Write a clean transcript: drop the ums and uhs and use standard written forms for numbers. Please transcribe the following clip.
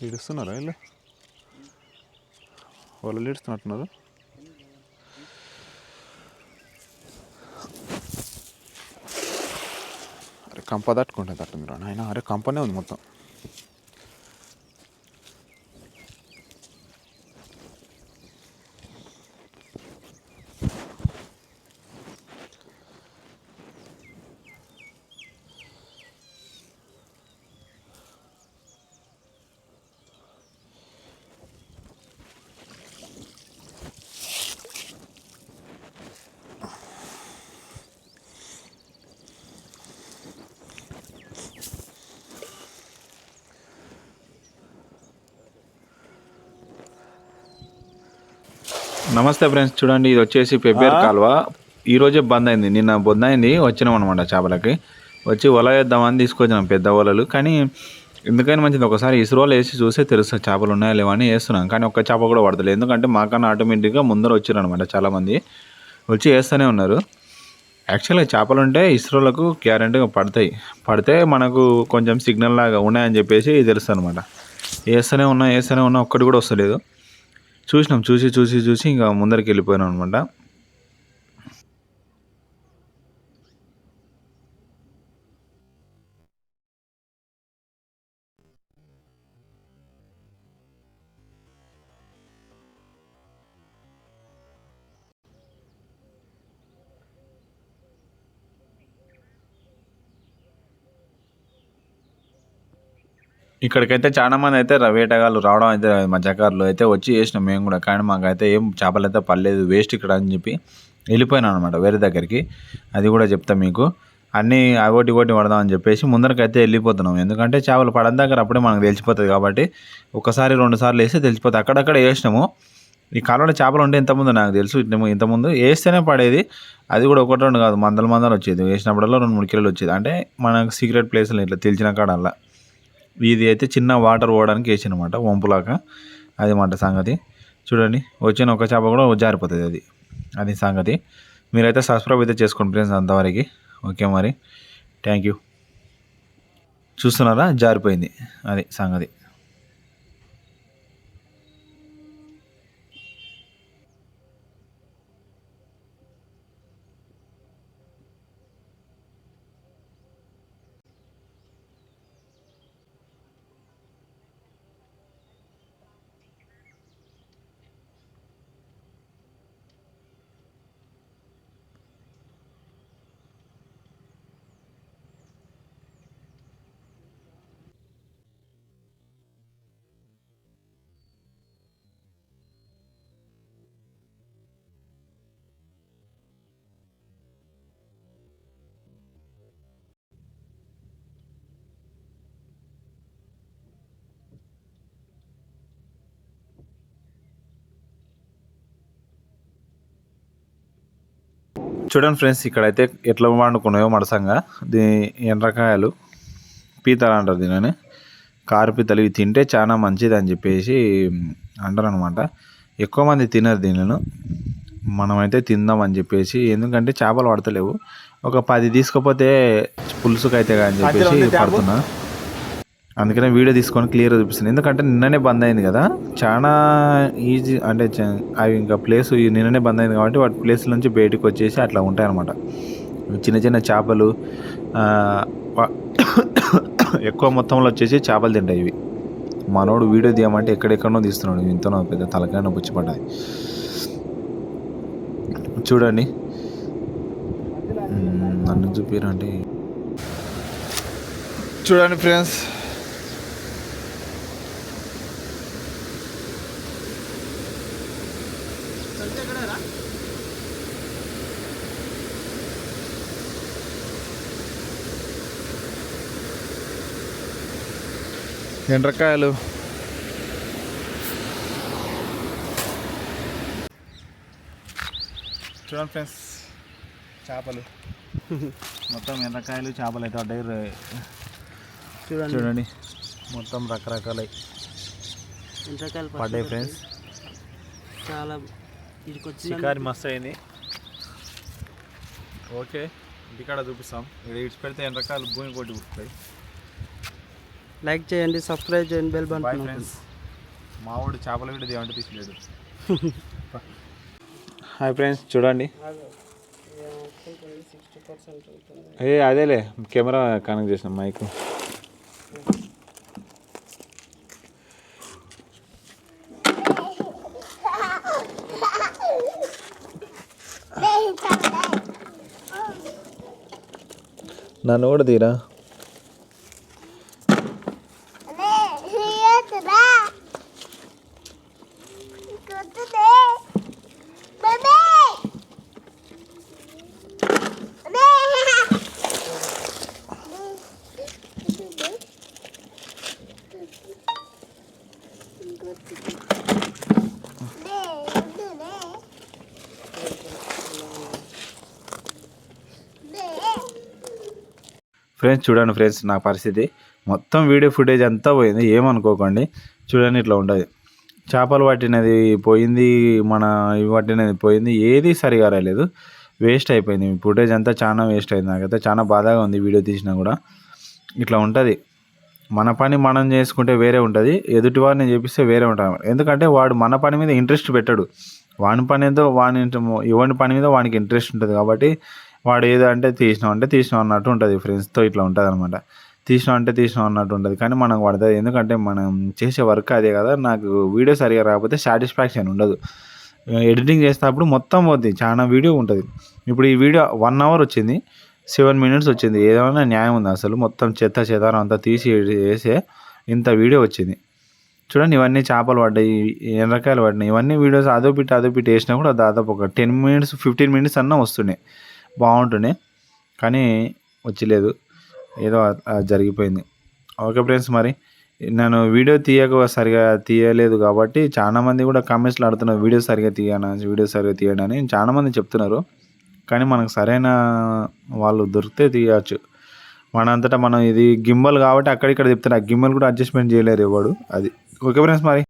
ఈడుస్తున్నారా వీళ్ళు? వాళ్ళు ఈడుస్తున్నట్టున్నారు. అరే కంప తట్టుకుంటుంది తట్టుంది రా నాయన. అరే కంపనే ఉంది మొత్తం. నమస్తే ఫ్రెండ్స్, చూడండి ఇది వచ్చేసి పెబ్బేరు కాలువ. ఈరోజే బంద్ అయింది, నిన్న బొంద అయింది. వచ్చినాం అనమాట చేపలకి. వచ్చి వల వేద్దామని తీసుకొచ్చినాం పెద్ద వలలు. కానీ ఎందుకైనా మంచిది ఒకసారి ఇసురోలు వేసి చూస్తే తెలుస్తుంది చేపలు ఉన్నాయా లేవా అని వేస్తున్నాం. కానీ ఒక్క చేప కూడా పడతలేదు. ఎందుకంటే మాకన్నా ఆటోమేటిక్గా ముందర వచ్చారు అనమాట చాలామంది. వచ్చి వేస్తూనే ఉన్నారు. యాక్చువల్గా చేపలు ఉంటే ఇసురోలకు గ్యారెంటీగా పడితే మనకు కొంచెం సిగ్నల్ లాగా ఉన్నాయని చెప్పేసి తెలుస్తుంది అనమాట. వేస్తూనే ఉన్నా ఒక్కటి కూడా వస్తలేదు. చూసినాం, చూసి ఇంకా ముందరికి వెళ్ళిపోయినాం అనమాట. ఇక్కడికైతే చాలా మంది అయితే వేటగాళ్ళు రావడం అయితే మత్స్యకారులు అయితే వచ్చి చేసినాం మేము కూడా. కానీ మాకైతే ఏం చేపలు అయితే పడలేదు, వేస్ట్ ఇక్కడ అని చెప్పి వెళ్ళిపోయినాం అనమాట వేరే దగ్గరికి. అది కూడా చెప్తాం మీకు. అన్నీ ఒకటి పడదాం అని చెప్పేసి ముందరకైతే వెళ్ళిపోతున్నాం. ఎందుకంటే చేపలు పడన దగ్గర అప్పుడే మనకు తెలిసిపోతుంది కాబట్టి ఒకసారి 2 సార్లు వేస్తే తెలిసిపోతుంది. అక్కడక్కడ వేసినాము. ఈ కాలంలో చేపలు ఉంటే ఇంతకుముందు నాకు తెలుసు, ఇంతకుముందు వేస్తేనే పడేది. అది కూడా 1-2 కాదు, మందలు వచ్చేది. వేసినప్పుడల్లా 2-3 కిలోలు వచ్చేది. అంటే మనకు సీక్రెట్ ప్లేస్లో ఇట్లా తెలిసిన కాడల్లా. ఇది అయితే చిన్న వాటర్ పోవడానికి వేసినమాట, వంపులాగా. అది మాట సంగతి. చూడండి, వచ్చిన ఒక చేప కూడా జారిపోతుంది. అది సంగతి. మీరైతే సబ్స్క్రైబ్ అయితే చేసుకోండి ఫ్రెండ్స్ అంతవరకు. ఓకే మరి, థ్యాంక్ యూ. చూస్తున్నారా, జారిపోయింది. అది సంగతి. చూడండి ఫ్రెండ్స్, ఇక్కడైతే ఎట్లా వండుకున్నాయో మడసంగా. ఎండ్రకాయలు పీతలు అంటారు దీనిని, కారు పీతలు. ఇవి తింటే చాలా మంచిది అని చెప్పేసి అంటారు అనమాట. ఎక్కువ మంది తినరు దీనిని. మనమైతే తిందాం అని చెప్పేసి, ఎందుకంటే చేపలు పడతలేవు. ఒక 10 తీసుకపోతే పులుసుకు అయితే అని చెప్పేసి పడుతున్నా. అందుకనే వీడియో తీసుకొని క్లియర్గా చూపిస్తుంది. ఎందుకంటే నిన్ననే బంద్ అయింది కదా, చాలా ఈజీ. అంటే అవి ఇంకా ప్లేస్ నిన్ననే బంద్ అయింది కాబట్టి వాటి ప్లేస్ నుంచి బయటకు వచ్చేసి అట్లా ఉంటాయి అన్నమాట. చిన్న చేపలు ఎక్కువ మొత్తంలో వచ్చేసి చేపలు తింటాయి ఇవి. మనోడు వీడియో తీయమంటే ఎక్కడెక్కడనో తీస్తున్నాడు. ఇంతనో పెద్ద తలకాయన పుచ్చిపడ్డాయి. చూడండి, నన్ను చూపిరంటే. చూడండి ఫ్రెండ్స్, ఎండ్రకాయలు. చూడండి ఫ్రెండ్స్, చేపలు మొత్తం ఎండ్రకాయలు చేపలు అయితే పడ్డాయి. చూడండి మొత్తం రకరకాల పడ్డాయి ఫ్రెండ్స్. చాలా షికారి మస్తు అయింది. ఓకే, ఇంటికాడ చూపిస్తాం. ఇది ఇడిచి పెడితే ఎండ్రకాయలు భూమి కొట్టి పుట్టుతాయి. లైక్ చేయండి, సబ్స్క్రైబ్ చేయండి, బెల్ బాయ్ బటన్ ఫ్రెండ్స్. మావాడు చేపల వీడియో దేవంటే తీసలేడు. హాయ్ ఫ్రెండ్స్, చూడండి. అదేలే కెమెరా కనెక్ట్ చేసిన మైక్. నన్ను కూడా తీరా. ఫ్రెండ్స్ చూడండి ఫ్రెండ్స్, నా పరిస్థితి మొత్తం వీడియో ఫుటేజ్ అంతా పోయింది, ఏమనుకోకండి. చూడండి ఇట్లా ఉంటుంది. చేపలు పట్టినది పోయింది, మన ఇవి పట్టినది పోయింది, ఏది సరిగా రాలేదు, వేస్ట్ అయిపోయింది. ఫుటేజ్ అంతా చాలా వేస్ట్ అయింది. నాకైతే చాలా బాధగా ఉంది వీడియో తీసినా కూడా. ఇట్లా ఉంటుంది. మన పని మనం చేసుకుంటే వేరే ఉంటుంది, ఎదుటి వారిని చేపిస్తే వేరే ఉంటుంది. ఎందుకంటే వాడు మన పని మీద ఇంట్రెస్ట్ పెట్టాడు. వాని పని ఏదో ఎవరి పని మీద వానికి ఇంట్రెస్ట్ ఉంటుంది. కాబట్టి వాడు ఏదో అంటే తీసినాం అన్నట్టు ఉంటుంది. ఫ్రెండ్స్తో ఇట్లా ఉంటుంది అనమాట. తీసినాం అన్నట్టు ఉంటుంది. కానీ మనకు పడుతుంది, ఎందుకంటే మనం చేసే వర్క్ అదే కదా. నాకు వీడియో సరిగా రాకపోతే సాటిస్ఫాక్షన్ ఉండదు. ఎడిటింగ్ చేసేటప్పుడు మొత్తం పోద్ది, చాలా వీడియో ఉంటుంది. ఇప్పుడు ఈ వీడియో 1 hour వచ్చింది, 7 minutes వచ్చింది. ఏదైనా న్యాయం ఉంది అసలు? మొత్తం చెదారం అంతా తీసి వేసే ఇంత వీడియో వచ్చింది. చూడండి, ఇవన్నీ చేపలు పడ్డాయి, ఎండ్రకాయలు పడినాయి. ఇవన్నీ వీడియోస్ అదోపిట్టి వేసినా కూడా దాదాపు ఒక 10 minutes 15 minutes అన్నా వస్తున్నాయి, బాగుంటుండే. కానీ వచ్చలేదు, ఏదో జరిగిపోయింది. ఓకే ఫ్రెండ్స్, మరి నేను వీడియో సరిగా తీయలేదు కాబట్టి చాలామంది కూడా కామెంట్స్లో ఆడుతున్నారు, వీడియో సరిగా తీయను అని చాలామంది చెప్తున్నారు. కానీ మనకు సరైన వాళ్ళు దొరికితే తీయచ్చు. మనంతటా మనం ఇది గింబల్ కాబట్టి అక్కడిక్కడ చెప్తున్నారు. ఆ గింబల్ కూడా అడ్జస్ట్మెంట్ చేయలేరు ఎవడు. అది ఓకే ఫ్రెండ్స్ మరి.